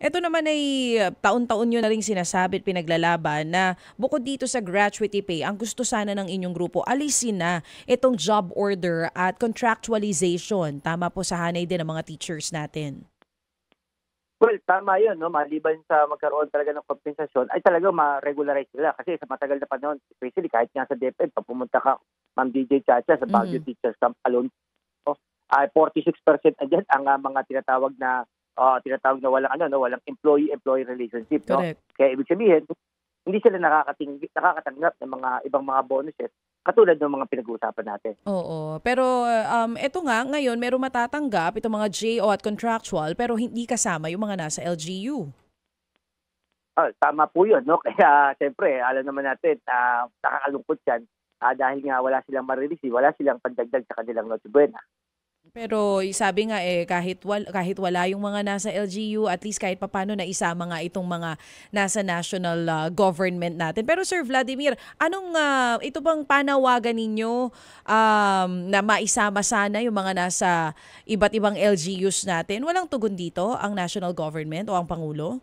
Ito naman ay taon-taon nyo na rin sinasabi at pinaglalaban na bukod dito sa gratuity pay, ang gusto sana ng inyong grupo, alisin na itong job order at contractualization. Tama po sa hanay din ng mga teachers natin. Well, tama yun, no? Maliban sa magkaroon talaga ng kompensasyon, ay talagang ma-regularize nila. Kasi sa matagal na panahon, especially kahit nga sa DepEd, pag pumunta ka, Ma'am DJ Chacha, sa Baguio Mhm. Teachers Camp alone, no? Ay 46% andyan ang mga tinatawag na walang walang employee-employee relationship, no? Correct. Kaya ibig sabihin, hindi sila nakakatanggap ng mga ibang mga bonuses katulad ng mga pinag-uusapan natin. Oo. Pero eto nga, ngayon merong matatanggap itong mga JO at contractual pero hindi kasama yung mga nasa LGU. Tama po 'yun, 'no? Kaya siyempre alam naman natin, nakakalungkot 'yan, dahil nga wala silang ma-receive, wala silang pandagdag sa kanilang Noche Buena. Pero sabi nga kahit wala yung mga nasa LGU, at least kahit papano na isama nga itong mga nasa national government natin. Pero Sir Vladimir, anong ito bang panawagan ninyo na maisama sana yung mga nasa iba't ibang LGUs natin? Walang tugon dito ang national government o ang Pangulo?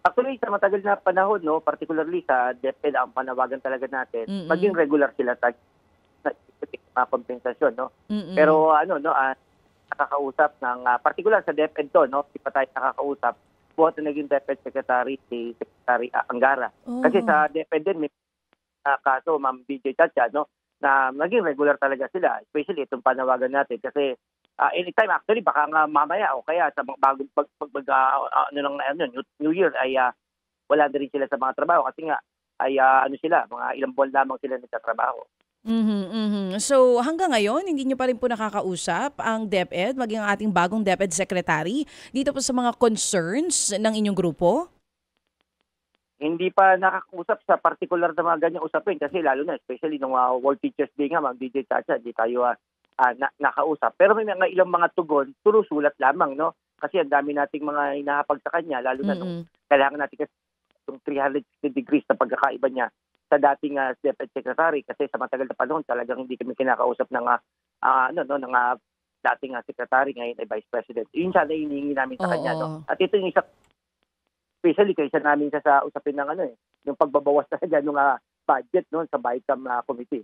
Actually, sa matagal na panahon, 'no, particularly sa DepEd, ang panawagan talaga natin, maging Mm-mm. regular sila sa mga kompensasyon, no? Mm-mm. Pero ano, 'no, nakakausap ng partikular sa DepEd 'to, 'no, di pa tayo nakakausap, buhat na naging DepEd Secretary si Secretary Angara. Kasi Oh. sa DepEd din may kaso, Ma'am BJ Chacha, 'no, na naging regular talaga sila, especially itong panawagan natin kasi anytime actually baka nga mamaya o kaya sa mga bagong New Year ay wala na rin sila sa mga trabaho kasi nga ay ano sila, mga ilang buwan lamang sila nagtatrabaho. Mhm, mhm. So hanggang ngayon hindi niyo pa rin po nakakausap ang DepEd, maging ang ating bagong DepEd Secretary dito po sa mga concerns ng inyong grupo? Hindi pa nakakausap sa partikular na mga ganyang usapin kasi lalo na especially nung World Teachers Day nga, Ma'am DJ Chacha, di tayo nakausap. Pero may mga ilang mga tugon, puro sulat lamang, no? Kasi ang dami nating mga hinahapag sa kanya, lalo na nung Mm. kailangan natin kasi yung 360 degrees na pagkakaiba niya sa dating DepEd Secretary kasi sa matagal na panahon talagang hindi kami kinakausap ng dating secretary, ngayon ay Vice President. Yun sana hinihingi namin sa kanya, no? Oo. At ito yung isa, especially kaysa namin sa usapin ng yung pagbabawas talaga ng budget, no, sa BICAM committee.